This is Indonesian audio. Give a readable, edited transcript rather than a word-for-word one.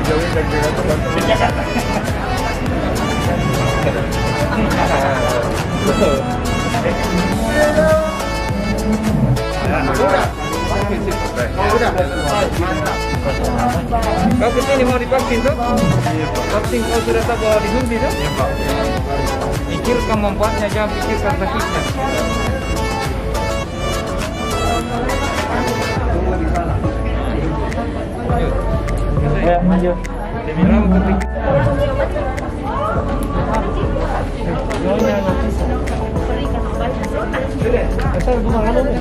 jauhin dari Jakarta langsung ke Jakarta. Kau kesini mau divaksin tuh? Vaksin kau sudah tahu bahwa disuntik tuh? Iya Pak. Pikirkan manfaatnya, jangan pikirkan sakitnya. Ya, maju. Dibilang ketika Kita bukan anu nih.